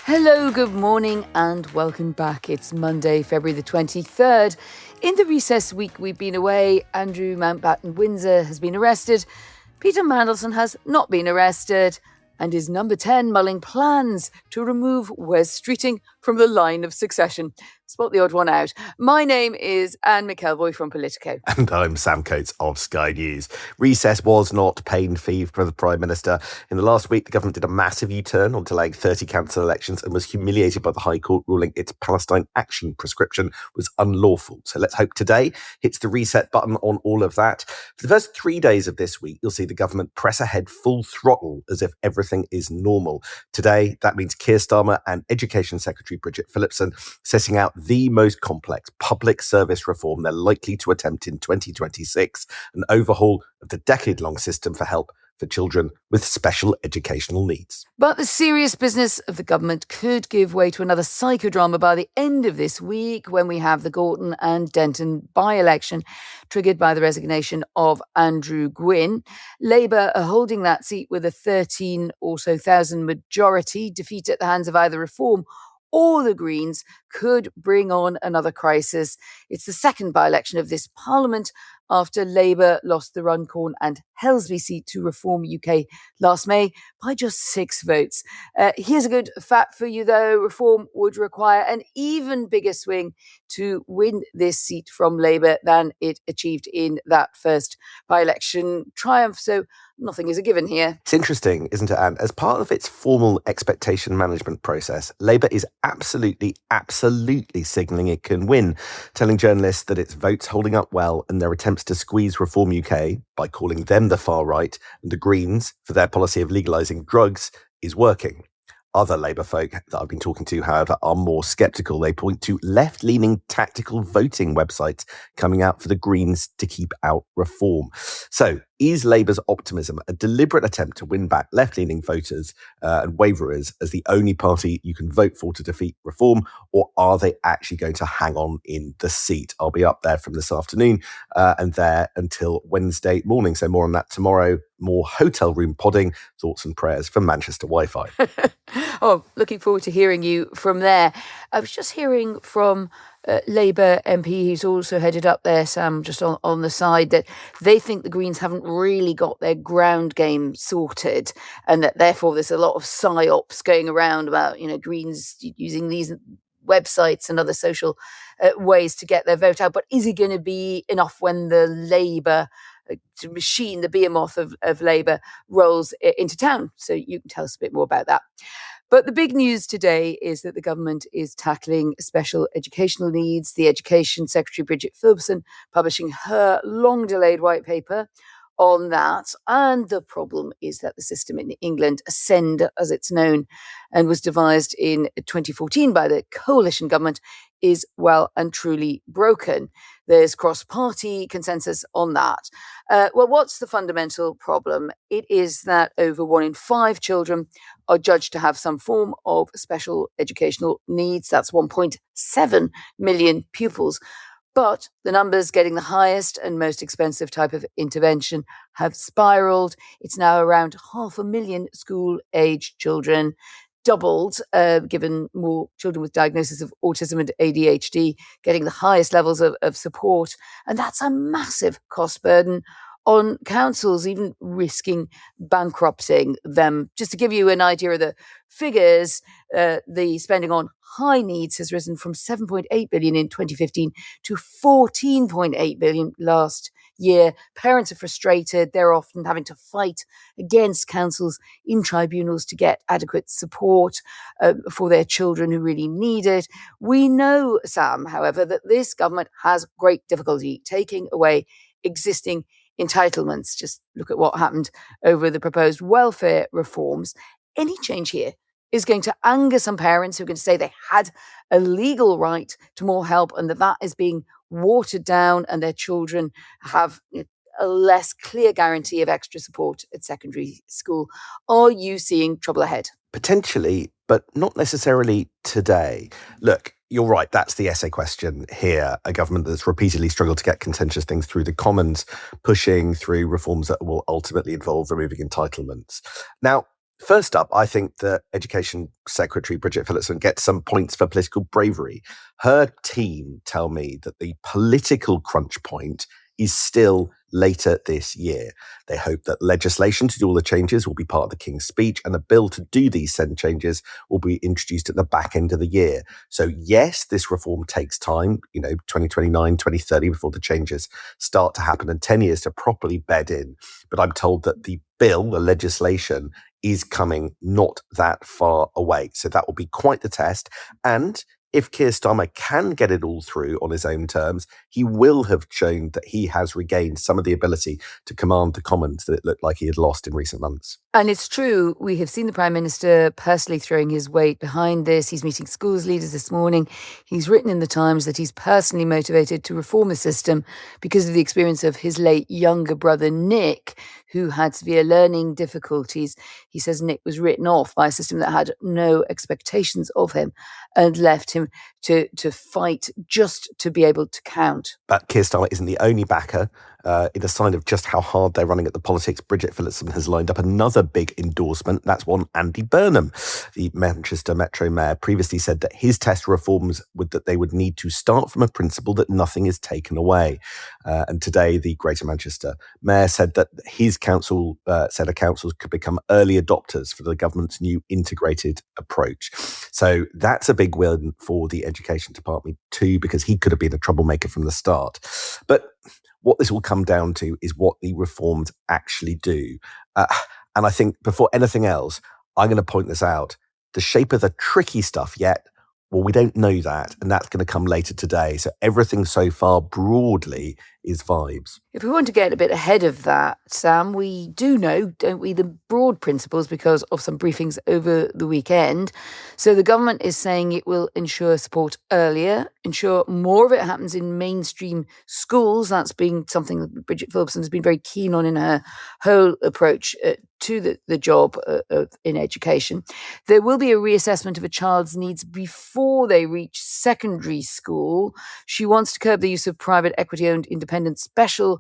Hello, good morning and welcome back. It's Monday, February the 23rd. In the recess week we've been away, Andrew Mountbatten-Windsor has been arrested, Peter Mandelson has not been arrested, and is number 10 mulling plans to remove Wes Streeting from the line of succession. Spot the odd one out. My name is Anne McElvoy from Politico. And I'm Sam Coates of Sky News. Recess was not pain-free for the Prime Minister. In the last week, the government did a massive U-turn on delaying 30 council elections and was humiliated by the High Court ruling its Palestine action prescription was unlawful. So let's hope today hits the reset button on all of that. For the first 3 days of this week, you'll see the government press ahead full throttle as if everything is normal. Today, that means Keir Starmer and Education Secretary Bridget Phillipson setting out the most complex public service reform they're likely to attempt in 2026, an overhaul of the decade-long system for help for children with special educational needs. But the serious business of the government could give way to another psychodrama by the end of this week when we have the Gorton and Denton by-election triggered by the resignation of Andrew Gwynn. Labour are holding that seat with a 13 or so thousand majority. Defeat at the hands of either Reform or the Greens could bring on another crisis. It's the second by-election of this Parliament after Labour lost the Runcorn and Helsby seat to Reform UK last May by just 6 votes. Here's a good fact for you, though. Reform would require an even bigger swing to win this seat from Labour than it achieved in that first by-election triumph. So nothing is a given here. It's interesting, isn't it, Anne? As part of its formal expectation management process, Labour is absolutely signalling it can win, telling journalists that its votes holding up well and their attempts to squeeze Reform UK by calling them the far right and the Greens for their policy of legalising drugs is working. Other Labour folk that I've been talking to, however, are more sceptical. They point to left-leaning tactical voting websites coming out for the Greens to keep out Reform. So, is Labour's optimism a deliberate attempt to win back left-leaning voters and waverers as the only party you can vote for to defeat Reform, or are they actually going to hang on in the seat? I'll be up there from this afternoon and there until Wednesday morning. So more on that tomorrow. More hotel room podding, thoughts and prayers from Manchester Wi-Fi. Oh, looking forward to hearing you from there. I was just hearing from Labour MP, who's also headed up there, Sam, just on the side, that they think the Greens haven't really got their ground game sorted, and that therefore there's a lot of psyops going around about, Greens using these websites and other social ways to get their vote out. But is it going to be enough when the Labour machine, the behemoth of Labour, rolls into town? So you can tell us a bit more about that. But the big news today is that the government is tackling special educational needs. The Education Secretary, Bridget Phillipson, publishing her long-delayed white paper on that. And the problem is that the system in England, Ascend as it's known, and was devised in 2014 by the coalition government, is well and truly broken. There's cross-party consensus on that. Well, what's the fundamental problem? It is that over 1 in 5 children are judged to have some form of special educational needs. That's 1.7 million pupils. But the numbers getting the highest and most expensive type of intervention have spiraled. It's now around 500,000 school-age children, doubled, given more children with diagnosis of autism and ADHD getting the highest levels of support. And that's a massive cost burden on councils, even risking bankrupting them. Just to give you an idea of the figures, the spending on high needs has risen from 7.8 billion in 2015 to 14.8 billion last year. Parents are frustrated. They're often having to fight against councils in tribunals to get adequate support for their children who really need it. We know, Sam, however, that this government has great difficulty taking away existing entitlements. Just look at what happened over the proposed welfare reforms. Any change here is going to anger some parents who are going to say they had a legal right to more help and that is being watered down and their children have a less clear guarantee of extra support at secondary school. Are you seeing trouble ahead? Potentially, but not necessarily today. Look, you're right, that's the essay question here. A government that's repeatedly struggled to get contentious things through the Commons, pushing through reforms that will ultimately involve removing entitlements. Now, First up, I think that Education Secretary Bridget Phillipson gets some points for political bravery. Her team tell me that the political crunch point is still later this year. They hope that legislation to do all the changes will be part of the King's speech, and a bill to do these said changes will be introduced at the back end of the year. So yes, this reform takes time, 2029, 2030 before the changes start to happen, and 10 years to properly bed in. But I'm told that the bill, the legislation, is coming not that far away. So that will be quite the test. And if Keir Starmer can get it all through on his own terms, he will have shown that he has regained some of the ability to command the Commons that it looked like he had lost in recent months. And it's true, we have seen the Prime Minister personally throwing his weight behind this. He's meeting schools leaders this morning. He's written in the Times that he's personally motivated to reform the system because of the experience of his late younger brother, Nick, who had severe learning difficulties. He says Nick was written off by a system that had no expectations of him and left him to fight just to be able to count. But Keir Starmer isn't the only backer. In a sign of just how hard they're running at the politics, Bridget Phillipson has lined up another big endorsement. That's one Andy Burnham, the Manchester Metro Mayor, previously said that his test reforms that they would need to start from a principle that nothing is taken away. And today, the Greater Manchester Mayor said that his council said councils could become early adopters for the government's new integrated approach. So that's a big win for the Education Department too, because he could have been a troublemaker from the start. But what this will come down to is what the reforms actually do. And I think before anything else, I'm going to point this out. The shape of the tricky stuff yet, well, we don't know that. And that's going to come later today. So everything so far broadly is vibes. If we want to get a bit ahead of that, Sam, we do know, don't we, the broad principles because of some briefings over the weekend. So the government is saying it will ensure support earlier, ensure more of it happens in mainstream schools. That's been something that Bridget Phillipson has been very keen on in her whole approach to the job in education. There will be a reassessment of a child's needs before they reach secondary school. She wants to curb the use of private equity-owned independent special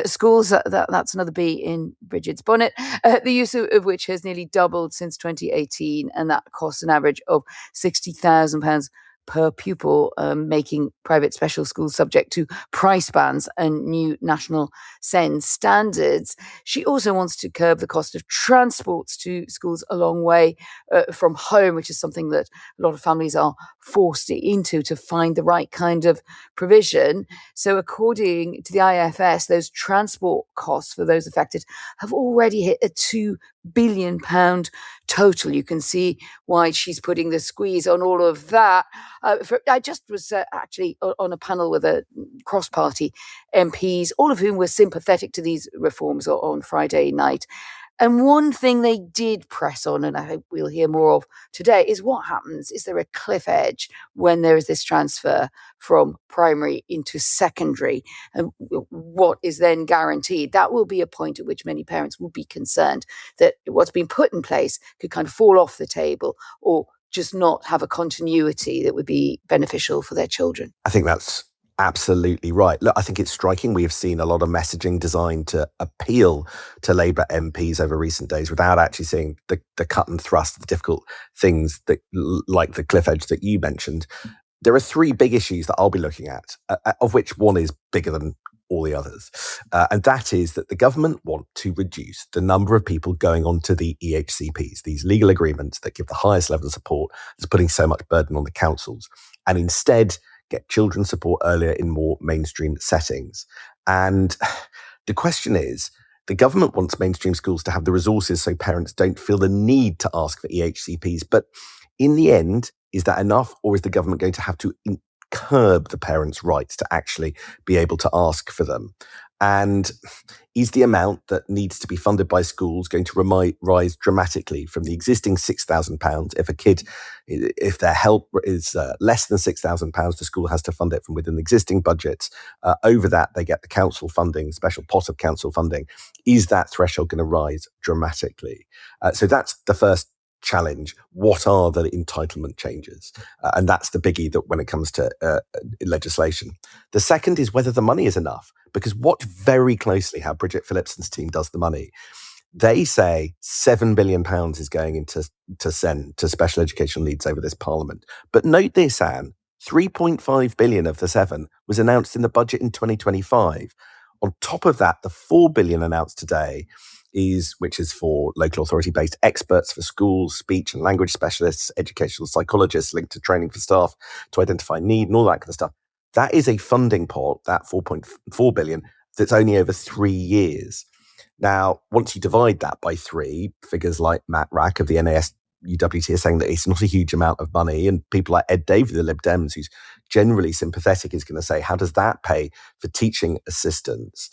schools. That's another bee in Bridget's bonnet, the use of which has nearly doubled since 2018, and that costs an average of £60,000 per pupil, making private special schools subject to price bans and new national SEND standards. She also wants to curb the cost of transports to schools a long way from home, which is something that a lot of families are forced into to find the right kind of provision. So according to the IFS, those transport costs for those affected have already hit a £2 billion total. You can see why she's putting the squeeze on all of that. I just was actually on a panel with a cross-party MPs, all of whom were sympathetic to these reforms on Friday night. And one thing they did press on, and I hope we'll hear more of today, is what happens? Is there a cliff edge when there is this transfer from primary into secondary? And what is then guaranteed? That will be a point at which many parents will be concerned that what's been put in place could kind of fall off the table or just not have a continuity that would be beneficial for their children. I think that's absolutely right. Look, I think it's striking. We have seen a lot of messaging designed to appeal to Labour MPs over recent days without actually seeing the cut and thrust, the difficult things that, like the cliff edge that you mentioned. There are three big issues that I'll be looking at, of which one is bigger than all the others. And that is that the government want to reduce the number of people going on to the EHCPs, these legal agreements that give the highest level of support that's putting so much burden on the councils, and instead get children support earlier in more mainstream settings. And the question is, the government wants mainstream schools to have the resources so parents don't feel the need to ask for EHCPs. But in the end, is that enough? Or is the government going to have to curb the parents' rights to actually be able to ask for them? And is the amount that needs to be funded by schools going to rise dramatically from the existing £6,000? If their help is less than £6,000, the school has to fund it from within existing budgets. Over that, they get the council funding, special pot of council funding. Is that threshold going to rise dramatically? So that's the first challenge. What are the entitlement changes? And that's the biggie that when it comes to legislation. The second is whether the money is enough, because watch very closely how Bridget Phillipson's team does the money. They say £7 billion is going into send to special educational needs over this parliament. But note this, Anne, 3.5 billion of the 7 was announced in the budget in 2025. On top of that, the 4 billion announced today which is for local authority based experts for schools, speech and language specialists, educational psychologists linked to training for staff to identify need and all that kind of stuff. That is a funding pot, that 4.4 billion, that's only over 3 years. Now, once you divide that by 3, figures like Matt Rack of the NAS UWT are saying that it's not a huge amount of money, and people like Ed Davey, the Lib Dems, who's generally sympathetic, is going to say, how does that pay for teaching assistants?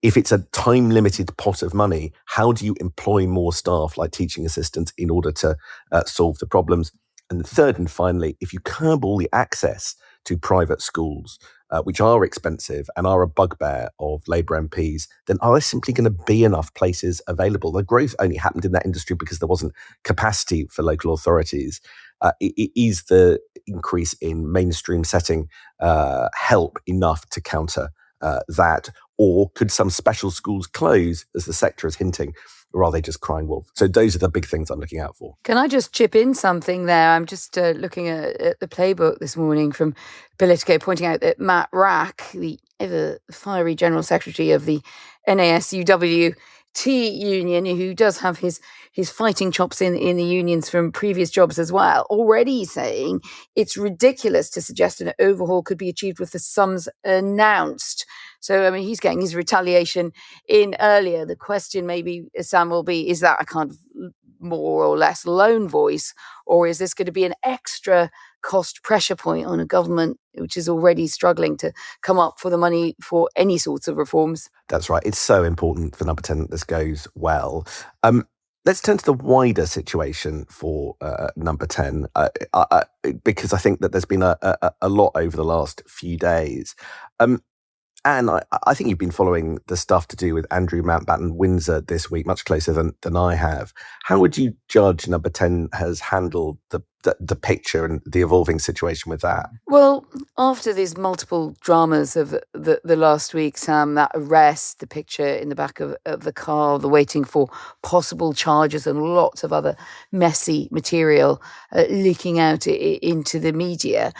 If it's a time-limited pot of money, how do you employ more staff like teaching assistants in order to solve the problems? And third and finally, if you curb all the access to private schools, which are expensive and are a bugbear of Labour MPs, then are there simply going to be enough places available? The growth only happened in that industry because there wasn't capacity for local authorities. Is the increase in mainstream setting help enough to counter that? Or could some special schools close, as the sector is hinting, or are they just crying wolf? So those are the big things I'm looking out for. Can I just chip in something there? I'm just looking at the playbook this morning from Politico, pointing out that Matt Rack, the ever fiery General Secretary of the NASUWT union, who does have his fighting chops in the unions from previous jobs as well, already saying it's ridiculous to suggest an overhaul could be achieved with the sums announced. So, I mean, he's getting his retaliation in earlier. The question maybe, Sam, will be, is that a kind of more or less lone voice, or is this going to be an extra cost pressure point on a government which is already struggling to come up for the money for any sorts of reforms? That's right. It's so important for Number 10 that this goes well. Let's turn to the wider situation for Number 10, because I think that there's been a lot over the last few days. And I think you've been following the stuff to do with Andrew Mountbatten Windsor this week much closer than I have. How would you judge Number 10 has handled the picture and the evolving situation with that? Well, after these multiple dramas of the last week, Sam, that arrest, the picture in the back of the car, the waiting for possible charges, and lots of other messy material leaking out into the media,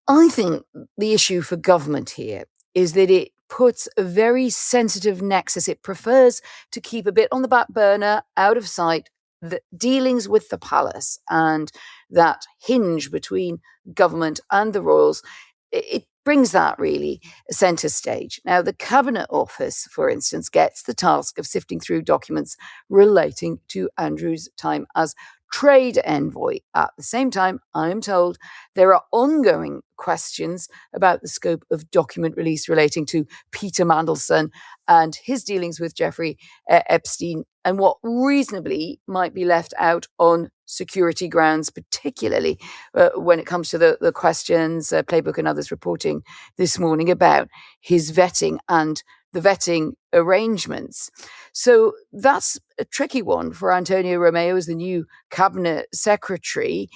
I think the issue for government here is that it puts a very sensitive nexus. It prefers to keep a bit on the back burner, out of sight, the dealings with the palace and that hinge between government and the royals. It brings that really centre stage. Now, the Cabinet Office, for instance, gets the task of sifting through documents relating to Andrew's time as trade envoy. At the same time, I am told there are ongoing questions about the scope of document release relating to Peter Mandelson and his dealings with Jeffrey Epstein, and what reasonably might be left out on security grounds, particularly when it comes to the questions Playbook and others reporting this morning about his vetting and the vetting arrangements. So that's a tricky one for Antonia Romeo as the new cabinet secretary.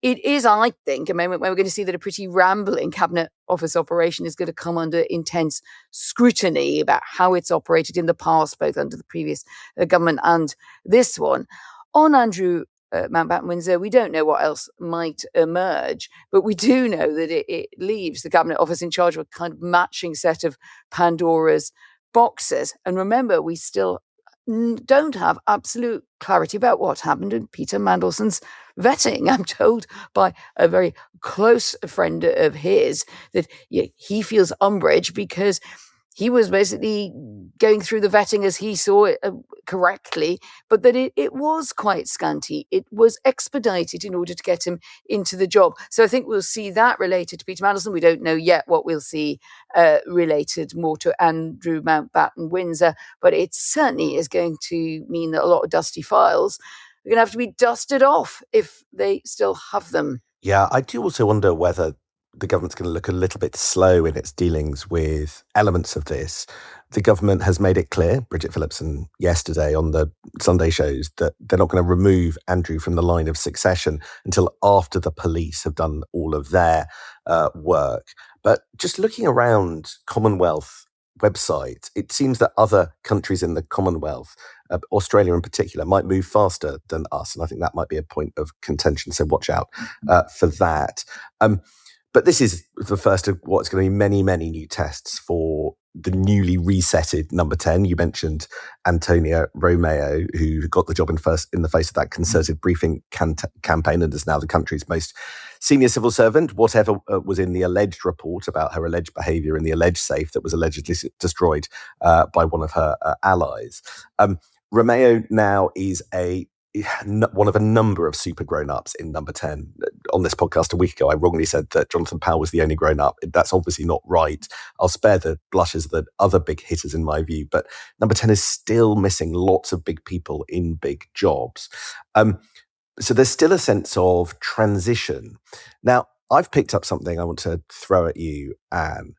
It is, I think, a moment where we're going to see that a pretty rambling Cabinet Office operation is going to come under intense scrutiny about how it's operated in the past, both under the previous government and this one. On Andrew Mountbatten Windsor, we don't know what else might emerge, but we do know that it leaves the Cabinet Office in charge of a kind of matching set of Pandora's boxes. And remember, we still don't have absolute clarity about what happened in Peter Mandelson's vetting. I'm told by a very close friend of his that he feels umbrage because he was basically going through the vetting as he saw it correctly, but that it was quite scanty. It was expedited in order to get him into the job. So I think we'll see that related to Peter Mandelson. We don't know yet what we'll see related more to Andrew Mountbatten Windsor, but it certainly is going to mean that a lot of dusty files are going to have to be dusted off if they still have them. Yeah, I do also wonder whether the government's going to look a little bit slow in its dealings with elements of this. The government has made it clear, Bridget Phillipson yesterday on the Sunday shows, that they're not going to remove Andrew from the line of succession until after the police have done all of their work. But just looking around Commonwealth website, it seems that other countries in the Commonwealth, Australia in particular, might move faster than us. And I think that might be a point of contention. So watch out for that. But this is the first of what's going to be many, many new tests for the newly resetted number 10. You mentioned Antonia Romeo, who got the job in the face of that concerted briefing campaign and is now the country's most senior civil servant. Whatever was in the alleged report about her alleged behaviour in the alleged safe that was allegedly destroyed by one of her allies. Romeo now is one of a number of super grown-ups in number 10. On this podcast a week ago, I wrongly said that Jonathan Powell was the only grown-up. That's obviously not right. I'll spare the blushes of the other big hitters in my view, but number 10 is still missing lots of big people in big jobs. So there's still a sense of transition. Now, I've picked up something I want to throw at you, Anne.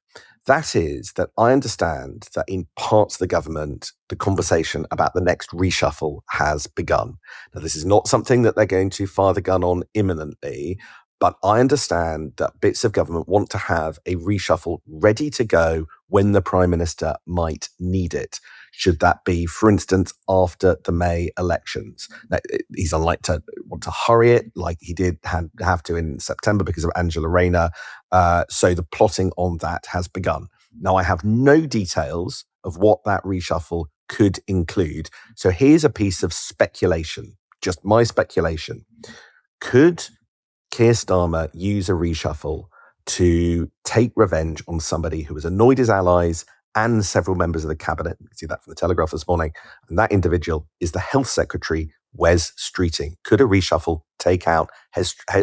That is that I understand that in parts of the government, the conversation about the next reshuffle has begun. Now, this is not something that they're going to fire the gun on imminently, but I understand that bits of government want to have a reshuffle ready to go when the Prime Minister might need it. Should that be, for instance, after the May elections? Now, he's unlikely to want to hurry it like he did have to in September because of Angela Rayner. So the plotting on that has begun. Now, I have no details of what that reshuffle could include. So here's a piece of speculation, just my speculation. Could Keir Starmer use a reshuffle to take revenge on somebody who has annoyed his allies and several members of the cabinet? You can see that from the Telegraph this morning. And that individual is the Health Secretary, Wes Streeting. Could a reshuffle take out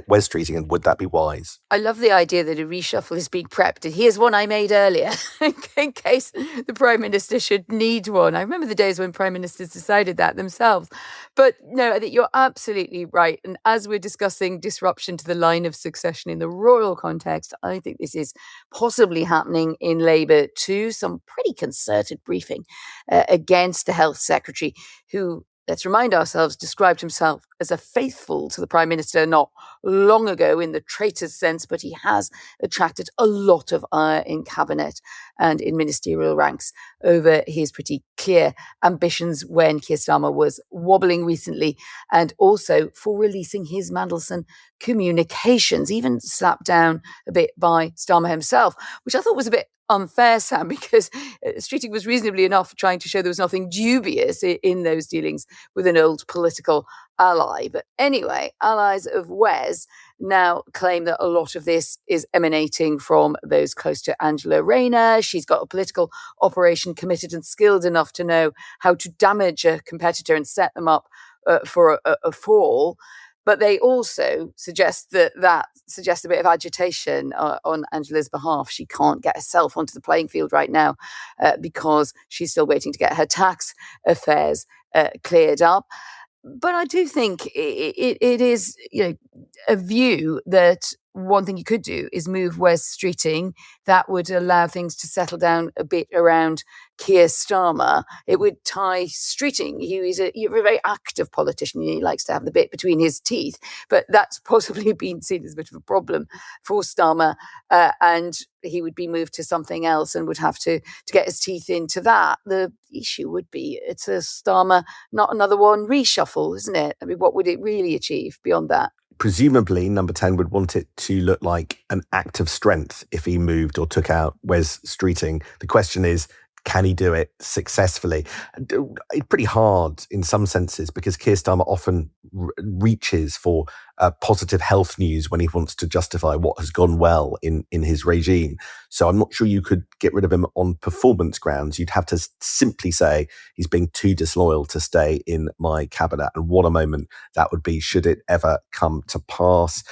Wes Streeting, and would that be wise? I love the idea that a reshuffle is being prepped. And here's one I made earlier in case the Prime Minister should need one. I remember the days when Prime Ministers decided that themselves. But no, I think you're absolutely right. And as we're discussing disruption to the line of succession in the royal context, I think this is possibly happening in Labour too. Some pretty concerted briefing against the Health Secretary, who, let's remind ourselves, described himself as a faithful to the Prime Minister not long ago in the traitor's sense, but he has attracted a lot of ire in cabinet and in ministerial ranks over his pretty clear ambitions when Keir Starmer was wobbling recently, and also for releasing his Mandelson communications, even slapped down a bit by Starmer himself, which I thought was a bit unfair, Sam, because Streeting was reasonably enough trying to show there was nothing dubious in those dealings with an old political ally. But anyway, allies of Wes now claim that a lot of this is emanating from those close to Angela Rayner. She's got a political operation committed and skilled enough to know how to damage a competitor and set them up for a fall. But they also suggest that suggests a bit of agitation on Angela's behalf. She can't get herself onto the playing field right now because she's still waiting to get her tax affairs cleared up. But I do think it is, a view that one thing you could do is move Wes Streeting. That would allow things to settle down a bit around Keir Starmer. It would tie Streeting, who is a very active politician. He likes to have the bit between his teeth, but that's possibly been seen as a bit of a problem for Starmer, and he would be moved to something else and would have to get his teeth into that. The issue would be it's a Starmer, not another one reshuffle, isn't it? I mean, what would it really achieve beyond that? Presumably, number 10 would want it to look like an act of strength if he moved or took out Wes Streeting. The question is, can he do it successfully? It's pretty hard in some senses because Keir Starmer often reaches for positive health news when he wants to justify what has gone well in his regime. So I'm not sure you could get rid of him on performance grounds. You'd have to simply say he's being too disloyal to stay in my cabinet. And what a moment that would be should it ever come to pass.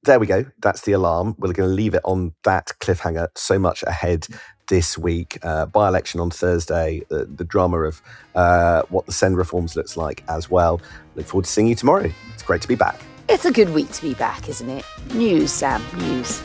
There we go. That's the alarm. We're going to leave it on that cliffhanger. So much ahead this week. By-election on Thursday. The drama of what the Send reforms looks like as well. Look forward to seeing you tomorrow. It's great to be back. It's a good week to be back, isn't it? News, Sam, news.